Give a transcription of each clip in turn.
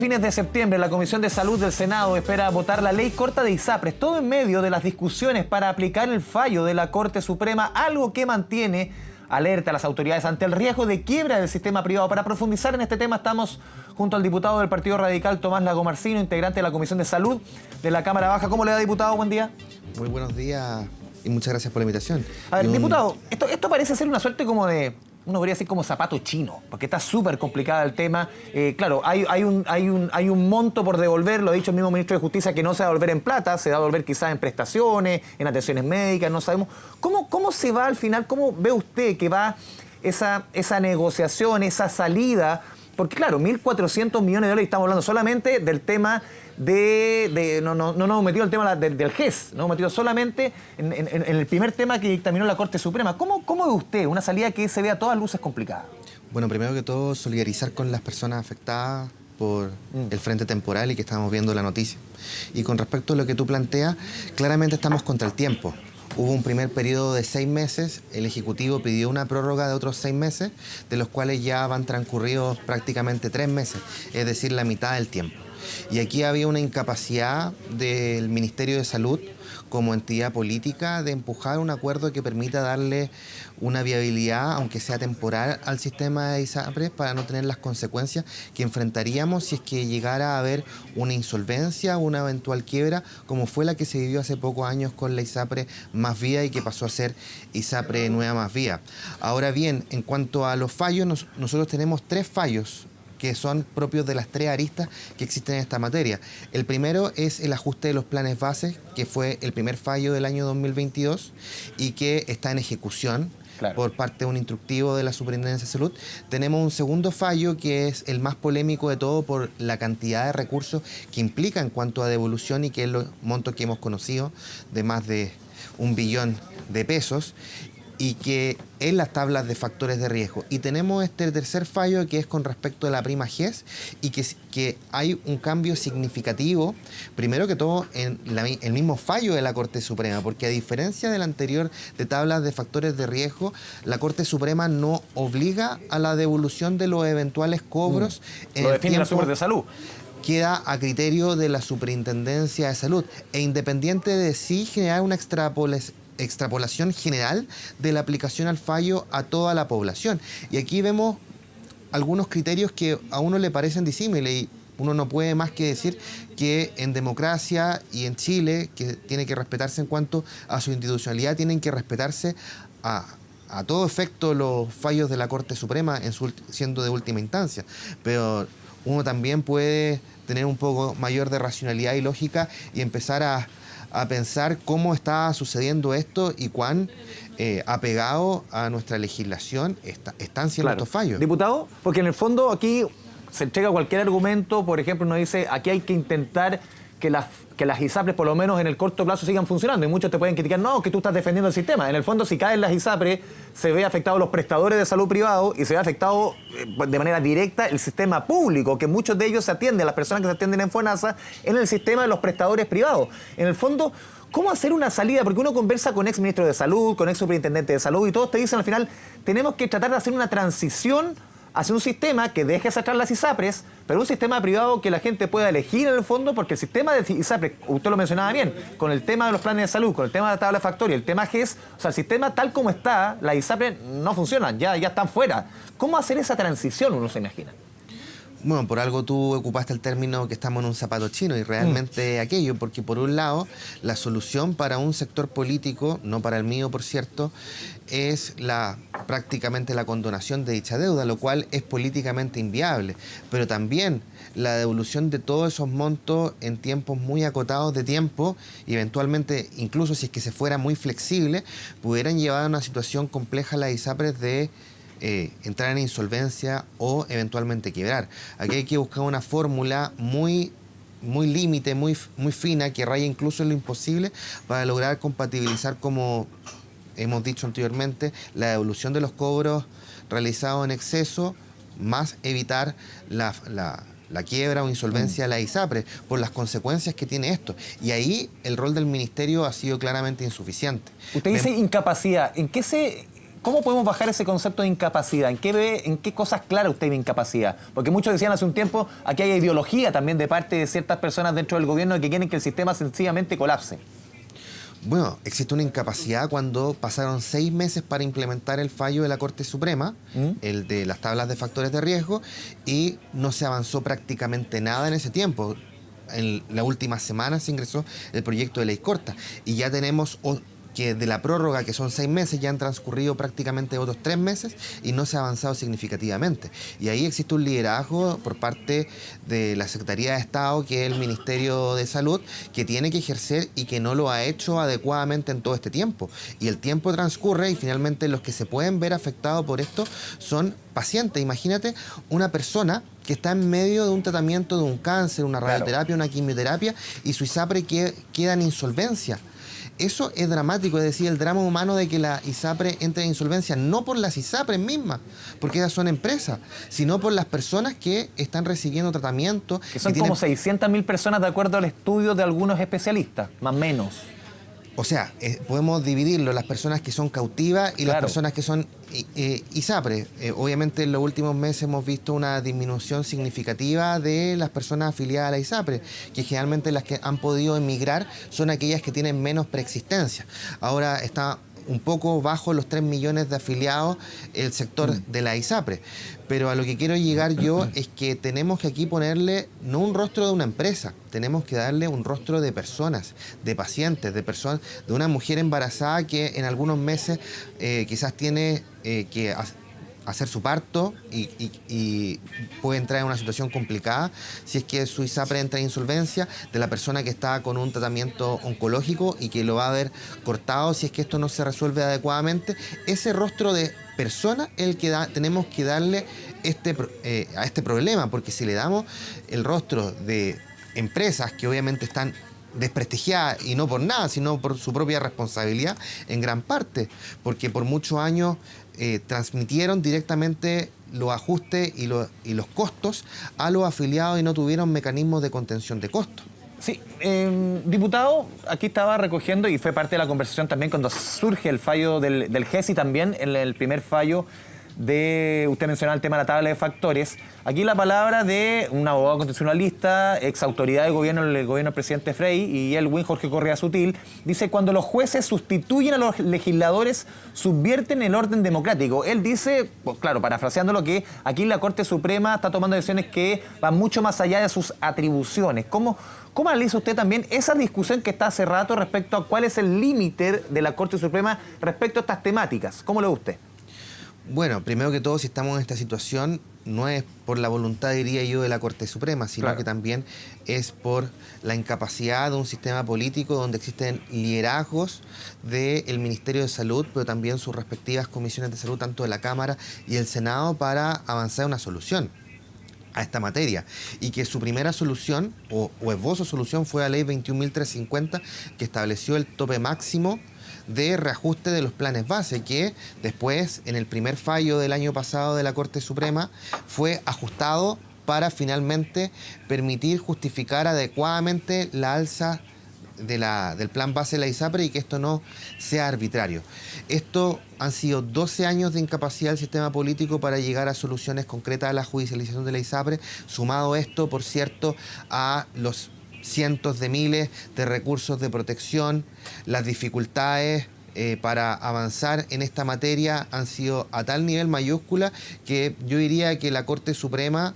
Fines de septiembre, la Comisión de Salud del Senado espera votar la ley corta de ISAPRES, todo en medio de las discusiones para aplicar el fallo de la Corte Suprema, algo que mantiene alerta a las autoridades ante el riesgo de quiebra del sistema privado. Para profundizar en este tema estamos junto al diputado del Partido Radical, Tomás Lagomarsino, integrante de la Comisión de Salud de la Cámara Baja. ¿Cómo le va, diputado? Buen día. Muy buenos días y muchas gracias por la invitación. A ver, diputado, esto parece ser una suerte como de... uno podría decir como zapato chino, porque está súper complicado el tema. Claro, hay un monto por devolver, lo ha dicho el mismo ministro de Justicia, que no se va a devolver en plata, se va a devolver quizás en prestaciones, en atenciones médicas, no sabemos. ¿Cómo se va al final? ¿Cómo ve usted que va esa negociación, esa salida? Porque claro, 1.400 millones de dólares, estamos hablando solamente del tema no hemos metido el tema del GES, no hemos metido solamente en el primer tema que dictaminó la Corte Suprema. ¿Cómo ve usted una salida que se ve a todas luces complicada? Bueno, primero que todo, solidarizar con las personas afectadas por el frente temporal y que estamos viendo la noticia. Y con respecto a lo que tú planteas, claramente estamos contra el tiempo. Hubo un primer periodo de 6 meses, el Ejecutivo pidió una prórroga de otros 6 meses, de los cuales ya van transcurridos prácticamente 3 meses, es decir, la mitad del tiempo. Y aquí había una incapacidad del Ministerio de Salud como entidad política de empujar un acuerdo que permita darle una viabilidad, aunque sea temporal, al sistema de ISAPRES para no tener las consecuencias que enfrentaríamos si es que llegara a haber una insolvencia o una eventual quiebra, como fue la que se vivió hace pocos años con la ISAPRE Más Vía y que pasó a ser ISAPRE Nueva Más Vía. Ahora bien, en cuanto a los fallos, nosotros tenemos 3 fallos que son propios de las 3 aristas que existen en esta materia. El primero es el ajuste de los planes bases, que fue el primer fallo del año 2022 y que está en ejecución. Claro. Por parte de un instructivo de la Superintendencia de Salud. Tenemos un segundo fallo que es el más polémico de todo por la cantidad de recursos que implica en cuanto a devolución y que es los montos que hemos conocido de más de 1 billón de pesos y que en las tablas de factores de riesgo. Y tenemos este tercer fallo que es con respecto a la prima GES y que hay un cambio significativo, primero que todo en el mismo fallo de la Corte Suprema, porque a diferencia del anterior de tablas de factores de riesgo, la Corte Suprema no obliga a la devolución de los eventuales cobros. Lo define la Super de Salud. Queda a criterio de la Superintendencia de Salud e independiente de sí generar una extrapolación general de la aplicación al fallo a toda la población. Y aquí vemos algunos criterios que a uno le parecen disímiles y uno no puede más que decir que en democracia y en Chile, que tiene que respetarse en cuanto a su institucionalidad, tienen que respetarse a todo efecto los fallos de la Corte Suprema siendo de última instancia. Pero uno también puede tener un poco mayor de racionalidad y lógica y empezar a pensar cómo está sucediendo esto y cuán apegado a nuestra legislación están siendo estos fallos. Diputado, porque en el fondo aquí se entrega cualquier argumento, por ejemplo, uno dice, aquí hay que intentar que las ISAPRES por lo menos en el corto plazo sigan funcionando y muchos te pueden criticar, no, que tú estás defendiendo el sistema. En el fondo, si caen las ISAPRES, se ve afectado los prestadores de salud privados y se ve afectado de manera directa el sistema público, que muchos de ellos se atienden, las personas que se atienden en FONASA, en el sistema de los prestadores privados. En el fondo, ¿cómo hacer una salida? Porque uno conversa con ex ministro de Salud, con ex superintendente de Salud y todos te dicen al final, tenemos que tratar de hacer una transición hacia un sistema que deje atrás las ISAPRES, pero un sistema privado que la gente pueda elegir en el fondo, porque el sistema de ISAPRES, usted lo mencionaba bien, con el tema de los planes de salud, con el tema de la tabla de factoría, el tema GES, o sea, el sistema tal como está, las ISAPRES no funcionan, ya están fuera. ¿Cómo hacer esa transición, uno se imagina? Bueno, por algo tú ocupaste el término que estamos en un zapato chino y realmente aquello, porque por un lado, la solución para un sector político, no para el mío por cierto, es prácticamente la condonación de dicha deuda, lo cual es políticamente inviable, pero también la devolución de todos esos montos en tiempos muy acotados de tiempo y eventualmente, incluso si es que se fuera muy flexible, pudieran llevar a una situación compleja a las ISAPRES de entrar en insolvencia o eventualmente quebrar. Aquí hay que buscar una fórmula muy límite, muy fina, que raya incluso en lo imposible para lograr compatibilizar, como hemos dicho anteriormente, la devolución de los cobros realizados en exceso, más evitar la quiebra o insolvencia de la ISAPRES por las consecuencias que tiene esto. Y ahí el rol del ministerio ha sido claramente insuficiente. Usted dice incapacidad. ¿En qué se ¿Cómo podemos bajar ese concepto de incapacidad? ¿En qué cosas clara usted ve incapacidad? Porque muchos decían hace un tiempo, aquí hay ideología también de parte de ciertas personas dentro del gobierno que quieren que el sistema sencillamente colapse. Bueno, existe una incapacidad cuando pasaron 6 meses para implementar el fallo de la Corte Suprema, el de las tablas de factores de riesgo, y no se avanzó prácticamente nada en ese tiempo. En la última semana se ingresó el proyecto de ley corta y ya tenemos que de la prórroga, que son 6 meses, ya han transcurrido prácticamente otros 3 meses y no se ha avanzado significativamente. Y ahí existe un liderazgo por parte de la Secretaría de Estado, que es el Ministerio de Salud, que tiene que ejercer y que no lo ha hecho adecuadamente en todo este tiempo. Y el tiempo transcurre y finalmente los que se pueden ver afectados por esto son pacientes. Imagínate una persona que está en medio de un tratamiento de un cáncer, una radioterapia, una quimioterapia, y su ISAPRE queda en insolvencia. Eso es dramático, es decir, el drama humano de que la ISAPRE entre en insolvencia, no por las ISAPRES mismas, porque ellas son empresas, sino por las personas que están recibiendo tratamiento. Que son como 600.000 personas de acuerdo al estudio de algunos especialistas, más o menos. O sea, podemos dividirlo, las personas que son cautivas y las personas que son ISAPRE. Obviamente en los últimos meses hemos visto una disminución significativa de las personas afiliadas a la ISAPRE, que generalmente las que han podido emigrar son aquellas que tienen menos preexistencia. Ahora está un poco bajo los 3 millones de afiliados el sector de la ISAPRE. Pero a lo que quiero llegar yo es que tenemos que aquí ponerle no un rostro de una empresa, tenemos que darle un rostro de personas, de pacientes, de personas, de una mujer embarazada que en algunos meses quizás tiene que hacer su parto y puede entrar en una situación complicada si es que su ISAPRE entra en insolvencia, de la persona que está con un tratamiento oncológico y que lo va a haber cortado si es que esto no se resuelve adecuadamente. Ese rostro de persona es el que tenemos que darle a este problema, porque si le damos el rostro de empresas que obviamente están desprestigiadas y no por nada, sino por su propia responsabilidad en gran parte, porque por muchos años transmitieron directamente los ajustes y los costos a los afiliados y no tuvieron mecanismos de contención de costos. Sí, diputado, aquí estaba recogiendo y fue parte de la conversación también cuando surge el fallo del GESI también, en el primer fallo usted mencionaba el tema de la tabla de factores. Aquí la palabra de un abogado constitucionalista, ex autoridad de gobierno, el gobierno del presidente Frey y Elwin, Jorge Correa Sutil, dice: cuando los jueces sustituyen a los legisladores, subvierten el orden democrático. Él dice, pues claro, parafraseándolo, que aquí la Corte Suprema está tomando decisiones que van mucho más allá de sus atribuciones. ¿Cómo analiza usted también esa discusión que está hace rato respecto a cuál es el límite de la Corte Suprema respecto a estas temáticas? ¿Cómo lo ve usted? Bueno, primero que todo, si estamos en esta situación, no es por la voluntad, diría yo, de la Corte Suprema, sino que también es por la incapacidad de un sistema político donde existen liderazgos del Ministerio de Salud, pero también sus respectivas comisiones de salud, tanto de la Cámara y el Senado, para avanzar una solución a esta materia, y que su primera solución o esbozo solución fue la ley 21.350, que estableció el tope máximo de reajuste de los planes base, que después, en el primer fallo del año pasado de la Corte Suprema, fue ajustado para finalmente permitir justificar adecuadamente la alza del plan base de la ISAPRE y que esto no sea arbitrario. Esto han sido 12 años de incapacidad del sistema político para llegar a soluciones concretas a la judicialización de la ISAPRE, sumado esto, por cierto, a los cientos de miles de recursos de protección. Las dificultades para avanzar en esta materia han sido a tal nivel mayúscula que yo diría que la Corte Suprema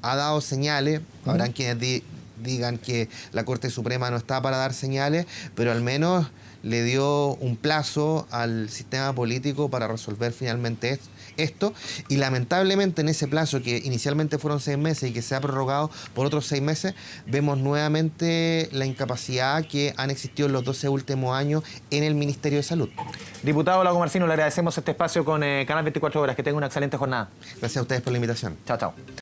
ha dado señales. Habrán quienes digan que la Corte Suprema no está para dar señales, pero al menos le dio un plazo al sistema político para resolver finalmente esto, y lamentablemente en ese plazo, que inicialmente fueron 6 meses y que se ha prorrogado por otros 6 meses, vemos nuevamente la incapacidad que han existido en los 12 últimos años en el Ministerio de Salud. Diputado Lago Marcino, le agradecemos este espacio con Canal 24 Horas. Que tenga una excelente jornada. Gracias a ustedes por la invitación. Chao, chao.